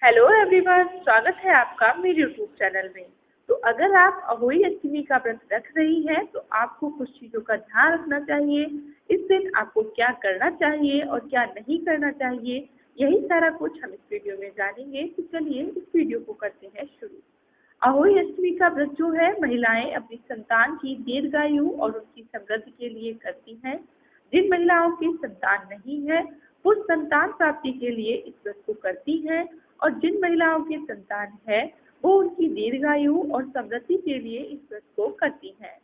Hello everyone, स्वागत है आपका मेरे यूट्यूब चैनल में। तो अगर आप अहोई अष्टमी का व्रत रख रही हैं तो आपको कुछ चीज़ों का ध्यान रखना चाहिए। इस दिन आपको क्या करना चाहिए और क्या नहीं करना चाहिए, यही सारा कुछ हम इस वीडियो में जानेंगे। तो चलिए इस वीडियो को करते हैं शुरू। अहोई अष्टमी का व्रत जो है महिलाएं अपनी संतान की दीर्घायु और उनकी समृद्धि के लिए करती हैं। जिन महिलाओं की संतान नहीं है वो संतान प्राप्ति के लिए इस व्रत को करती हैं, और जिन महिलाओं की संतान है वो उनकी दीर्घायु और समृद्धि के लिए इस व्रत को करती हैं।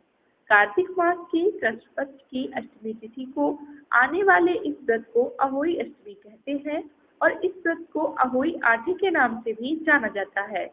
कार्तिक मास की कृष्ण पक्ष की अष्टमी तिथि को आने वाले इस व्रत को अहोई अष्टमी कहते हैं, और इस व्रत को अहोई आठी के नाम से भी जाना जाता है।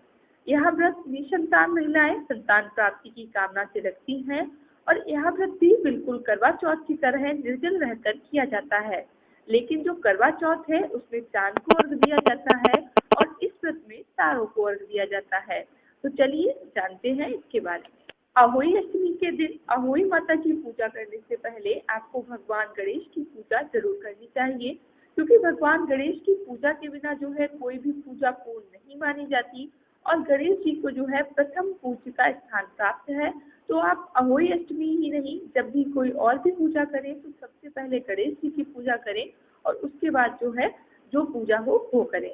यह व्रत निसंतान महिलाएं संतान प्राप्ति की कामना से रखती हैं, और यह व्रत भी बिल्कुल करवा चौथ की तरह निर्जल रहकर किया जाता है। लेकिन जो करवा चौथ है उसमें चांद को अर्घ दिया जाता है और इस व्रत में तारों को अर्घ दिया जाता है। तो चलिए जानते हैं इसके बारे में। अहोई अष्टमी के दिन अहोई माता की पूजा करने से पहले आपको भगवान गणेश की पूजा जरूर करनी चाहिए, क्योंकि भगवान गणेश की पूजा के बिना जो है कोई भी पूजा पूर्ण नहीं मानी जाती, और गणेश जी को जो है प्रथम पूज्य का स्थान प्राप्त है। तो आप अहोई अष्टमी ही नहीं, जब भी कोई और भी पूजा करें तो सबसे पहले गणेश जी की पूजा करें और उसके बाद जो है जो पूजा हो वो करें।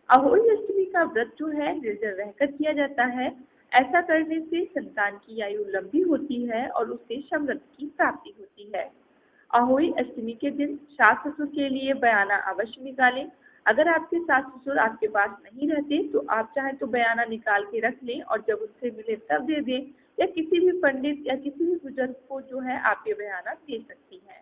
अहोई अष्टमी का व्रत जो है निर्जल रहकर किया जाता है। ऐसा करने से संतान की आयु लंबी होती है और उससे समृद्धि की प्राप्ति होती है। अहोई अष्टमी के दिन सास ससुर के लिए बयाना अवश्य निकालें। अगर आपके सास ससुर आपके पास नहीं रहते तो आप चाहे तो बयाना निकाल के रख लें और जब उनसे मिले तब दे दें, या किसी भी पंडित या किसी भी बुजुर्ग को जो है आप ये बयाना दे सकती हैं।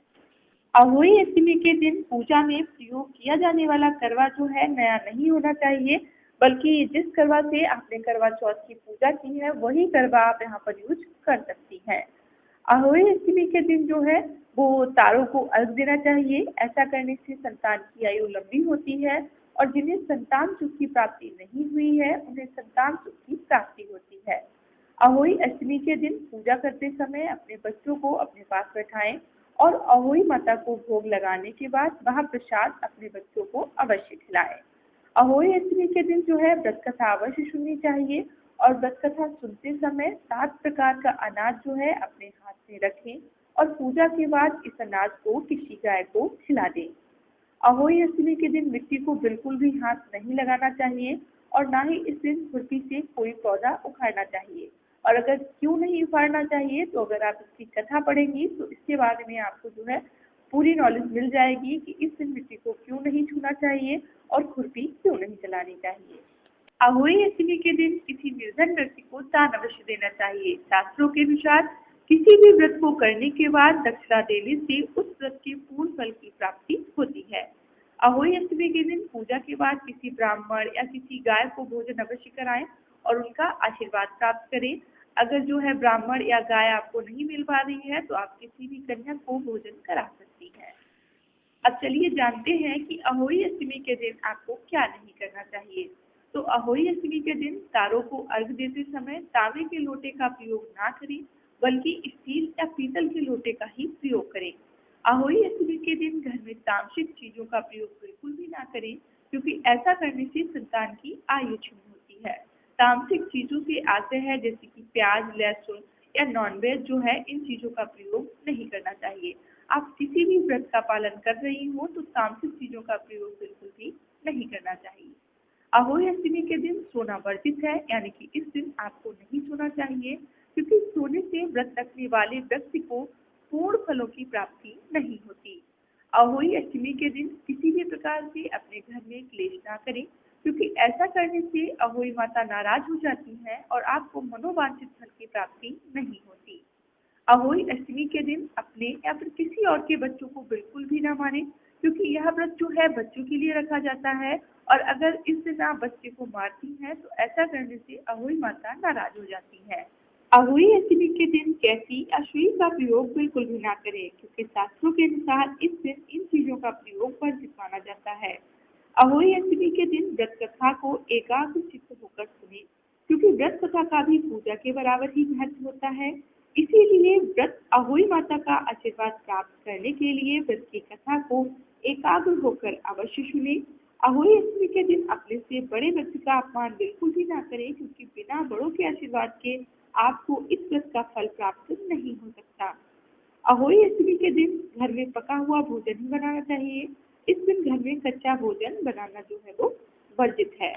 अहोई अष्टमी के दिन पूजा में प्रयोग किया जाने वाला करवा जो है नया नहीं होना चाहिए, बल्कि जिस करवा से आपने करवा चौथ की पूजा की है वही करवा आप यहाँ पर यूज कर सकती हैं। अहोई अष्टमी के दिन जो है वो तारों को अर्घ देना चाहिए। ऐसा करने से संतान की आयु लंबी होती है, और जिन्हें संतान सुख की प्राप्ति नहीं हुई है उन्हें संतान सुख की प्राप्ति होती है। अहोई अष्टमी के दिन पूजा करते समय अपने बच्चों को अपने पास बैठाएं और अहोई माता को भोग लगाने के बाद वह प्रसाद अपने बच्चों को अवश्य खिलाएं। अहोई अष्टमी के दिन जो है व्रत कथा अवश्य सुननी चाहिए, और व्रत कथा सुनते समय 7 प्रकार का अनाज जो है अपने हाथ में रखें और पूजा के बाद इस अनाज को किसी गाय को खिला दें। अहोई अष्टमी के दिन मिट्टी को बिल्कुल भी हाथ नहीं लगाना चाहिए, और ना ही इस दिन खुरपी से कोई पौधा उखाड़ना चाहिए। और अगर क्यों नहीं उखाड़ना चाहिए तो अगर आप इसकी कथा पढ़ेंगी तो इसके बारे में आपको जो है पूरी नॉलेज मिल जाएगी कि इस दिन मिट्टी को क्यों नहीं छूना चाहिए और खुरपी क्यों नहीं चलानी चाहिए। अहोई अष्टमी के दिन किसी निर्धन व्यक्ति को दान अवश्य देना चाहिए। शास्त्रों के अनुसार किसी भी व्रत को करने के बाद दक्षिणा देने से उस व्रत के पूर्ण फल की प्राप्ति होती है। अहोई अष्टमी के दिन पूजा के बाद किसी ब्राह्मण या किसी गाय को भोजन अवश्य कराएं और उनका आशीर्वाद प्राप्त करें। अगर जो है ब्राह्मण या गाय आपको नहीं मिल पा रही है तो आप किसी भी कन्या को भोजन करा सकती हैं। अब चलिए जानते हैं कि अहोई अष्टमी के दिन आपको क्या नहीं करना चाहिए। तो अहोई अष्टमी के दिन तारों को अर्घ देते समय तांबे के लोटे का प्रयोग ना करें, बल्कि स्टील या पीतल के लोटे का ही प्रयोग करें। अहोई अष्टमी के दिन घर में तामसिक चीजों का प्रयोग बिल्कुल भी ना करें, क्योंकि ऐसा करने से संतान की आयु क्षीण होती है। तामसिक चीजों से आते हैं जैसे कि प्याज, लहसुन या नॉनवेज जो है, इन चीजों का प्रयोग नहीं करना चाहिए। आप किसी भी व्रत का पालन कर रही हो तो तामसिक चीजों का प्रयोग बिल्कुल भी नहीं करना चाहिए। अहोई अष्टमी के दिन सोना वर्जित है, यानी कि इस दिन आपको नहीं सोना चाहिए, क्योंकि सोने से व्रत रखने वाले व्यक्ति को पूर्ण फलों की प्राप्ति नहीं होती। अहोई अष्टमी के दिन किसी भी प्रकार से अपने घर में क्लेश ना करें, क्योंकि ऐसा करने से अहोई माता नाराज हो जाती हैं और आपको मनोवांछित फल की प्राप्ति नहीं होती। अहोई अष्टमी के दिन अपने या फिर किसी और के बच्चों को बिल्कुल भी ना मारें, क्योंकि यह व्रत जो है बच्चों के लिए रखा जाता है, और अगर इस दिन आप बच्चे को मारती हैं तो ऐसा करने से अहोई माता नाराज हो जाती है। अहोई अष्टमी के दिन कैंची या सुई का प्रयोग बिल्कुल भी ना करें, क्योंकि शास्त्रों के अनुसार इस दिन इन चीजों का प्रयोग वर्जित माना जाता है। अहोई अष्टमी के दिन व्रत कथा को एकाग्र चित्त होकर सुने, क्योंकि व्रत कथा का भी पूजा के बराबर ही महत्व होता है। इसीलिए व्रत अहोई माता का आशीर्वाद प्राप्त करने के लिए व्रत की कथा को एकाग्र होकर अवश्य सुने। अहोई अष्टमी के दिन अपने से बड़े व्यक्ति का अपमान बिल्कुल भी ना करें, क्योंकि बिना बड़ों के आशीर्वाद के आपको इस व्रत का फल प्राप्त नहीं हो सकता। अहोई अष्टमी के दिन घर में पका हुआ भोजन ही बनाना चाहिए। इस दिन घर में कच्चा भोजन बनाना जो है वो वर्जित है।